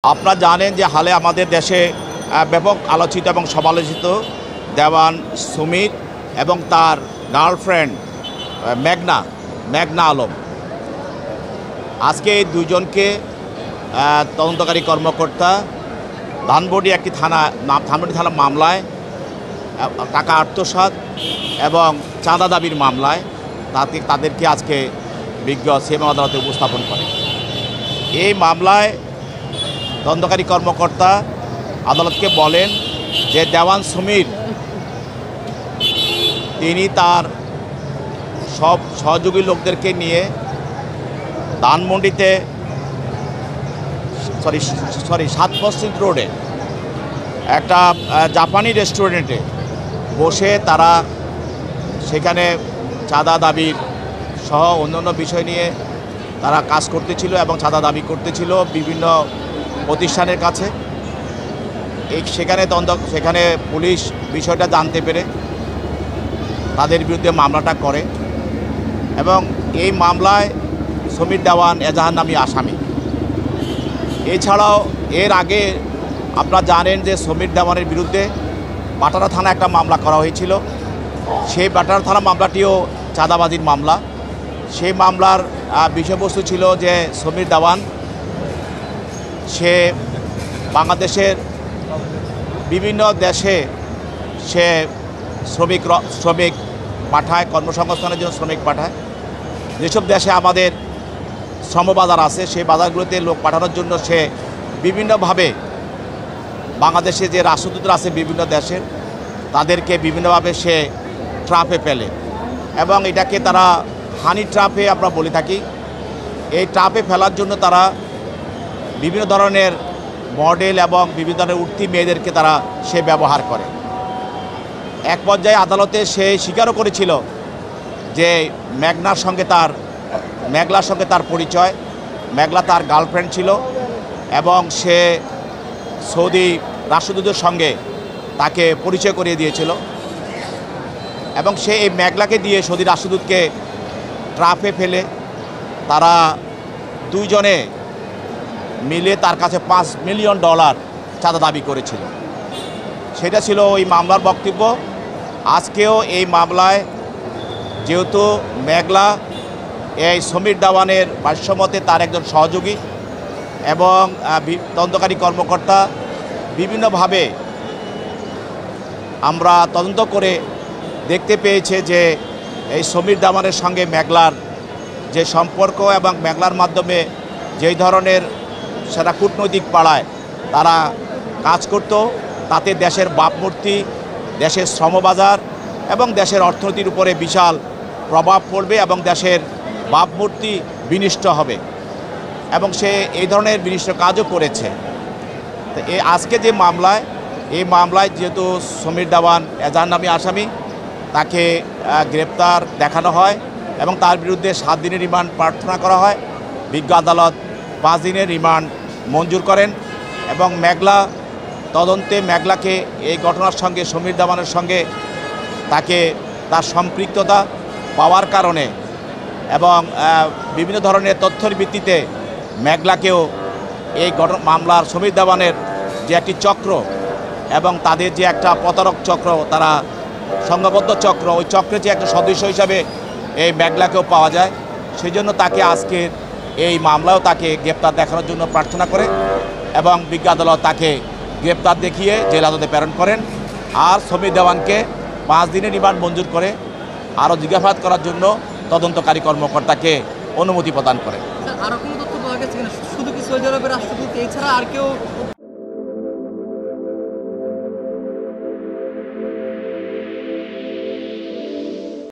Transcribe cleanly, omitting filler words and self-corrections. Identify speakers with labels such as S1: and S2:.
S1: আপনারা জানেন যে হালে আমাদের দেশে ব্যাপক আলোচিত এবং সমালোচিত দেওয়ান সুমিত এবং তার গার্লফ্রেন্ড মেঘনা আলম। আজকে এই দুইজনকে তদন্তকারী কর্মকর্তা ধানমন্ডি থানা মামলায় টাকা আত্মসাৎ এবং চাঁদা দাবির মামলায় তাদেরকে আজকে বিজ্ঞ সিএম আদালতে উপস্থাপন করে। এই মামলায় তদন্তকারী কর্মকর্তা আদালতকে বলেন যে দেওয়ান সুমির তিনি তার সব সহযোগী লোকদেরকে নিয়ে ধানমন্ডিতে সাত মসজিদ রোডে একটা জাপানি রেস্টুরেন্টে বসে তারা সেখানে চাঁদা দাবির সহ অন্যান্য বিষয় নিয়ে তারা কাজ করতেছিল এবং চাঁদা দাবি করতেছিল বিভিন্ন প্রতিষ্ঠানের কাছে। সেখানে পুলিশ বিষয়টা জানতে পেরে তাদের বিরুদ্ধে মামলাটা করে এবং এই মামলায় সমীর দেওয়ান এজাহার নামী আসামি। এছাড়াও এর আগে আপনারা জানেন যে সমীর দেওয়ানের বিরুদ্ধে বাটারা থানা একটা মামলা করা হয়েছিল। সেই বাটারা থানা মামলাটিও চাঁদাবাজির মামলা। সেই মামলার বিষয়বস্তু ছিল যে সমীর দেওয়ান সে বাংলাদেশের বিভিন্ন দেশে সে শ্রমিক পাঠায়, কর্মসংস্থানের জন্য শ্রমিক পাঠায়। যেসব দেশে আমাদের শ্রমবাজার আছে সেই বাজারগুলোতে লোক পাঠানোর জন্য সে বিভিন্নভাবে বাংলাদেশে যে রাষ্ট্রদূতরা আছে বিভিন্ন দেশের তাদেরকে বিভিন্নভাবে সে ট্রাপে ফেলে এবং এটাকে তারা হানি ট্রাপে আমরা বলে থাকি। এই ট্রাপে ফেলার জন্য তারা বিভিন্ন ধরনের মডেল এবং বিভিন্ন ধরনের উঠতি মেয়েদেরকে সে ব্যবহার করে। এক পর্যায়ে আদালতে সে স্বীকারও করেছিল যে মেঘলার সঙ্গে তার পরিচয়। মেঘলা তার গার্লফ্রেন্ড ছিল এবং সে সৌদি রাষ্ট্রদূতের সঙ্গে তাকে পরিচয় করিয়ে দিয়েছিল এবং সে এই মেঘলাকে দিয়ে সৌদি রাষ্ট্রদূতকে ট্রাপে ফেলে তারা দুইজনে মিলে তার কাছে $5 মিলিয়ন চাঁদা দাবি করেছিল। সেটা ছিল ওই মামলার বক্তব্য। আজকেও এই মামলায় যেহেতু মেঘলা এই সমীর দেওয়ানের ভাষ্যমতে তার একজন সহযোগী এবং তদন্তকারী কর্মকর্তা বিভিন্নভাবে আমরা তদন্ত করে দেখতে পেয়েছে যে এই সমীর দেওয়ানের সঙ্গে মেঘলার যে সম্পর্ক এবং মেঘলার মাধ্যমে যেই ধরনের সেটা কূটনৈতিক পাড়ায় তারা কাজ করত তাতে দেশের ভাবমূর্তি, দেশের শ্রমবাজার এবং দেশের অর্থনীতির উপরে বিশাল প্রভাব পড়বে এবং দেশের ভাবমূর্তি বিনষ্ট হবে এবং সে এই ধরনের বিনষ্ট কাজও করেছে। তো আজকে যে এই মামলায় যেহেতু সমীর দেওয়ান এজাহার নামী আসামি তাকে গ্রেপ্তার দেখানো হয় এবং তার বিরুদ্ধে 7 দিনের রিমান্ড প্রার্থনা করা হয়। বিজ্ঞ আদালত 5 দিনের রিমান্ড মঞ্জুর করেন এবং মেঘলাকে এই ঘটনার সঙ্গে সমীর দেওয়ানের সঙ্গে তার সম্পৃক্ততা পাওয়ার কারণে এবং বিভিন্ন ধরনের তথ্যের ভিত্তিতে মেঘলাকেও এই মামলার সমীর দেওয়ানের যে একটি চক্র এবং তাদের যে একটা প্রতারক চক্র, তারা সংঘবদ্ধ চক্র, ওই চক্রের যে একটা সদস্য হিসাবে এই মেঘলাকেও পাওয়া যায়। সেই জন্য তাকে আজকের এই মামলাও তাকে গ্রেপ্তার দেখানোর জন্য প্রার্থনা করে এবং বিজ্ঞ আদালত তাকে গ্রেপ্তার দেখিয়ে জেল আদালতে প্রেরণ করেন আর সমীর দেওয়ানকে 5 দিনের রিমান্ড মঞ্জুর করে আরও জিজ্ঞাসাবাদ করার জন্য তদন্তকারী কর্মকর্তাকে অনুমতি প্রদান করে।
S2: আরও কোনো তথ্য পাওয়া গেছে কিনা? শুধু কি সৌদি আরবের রাষ্ট্রদূত এছাড়া আর কেউ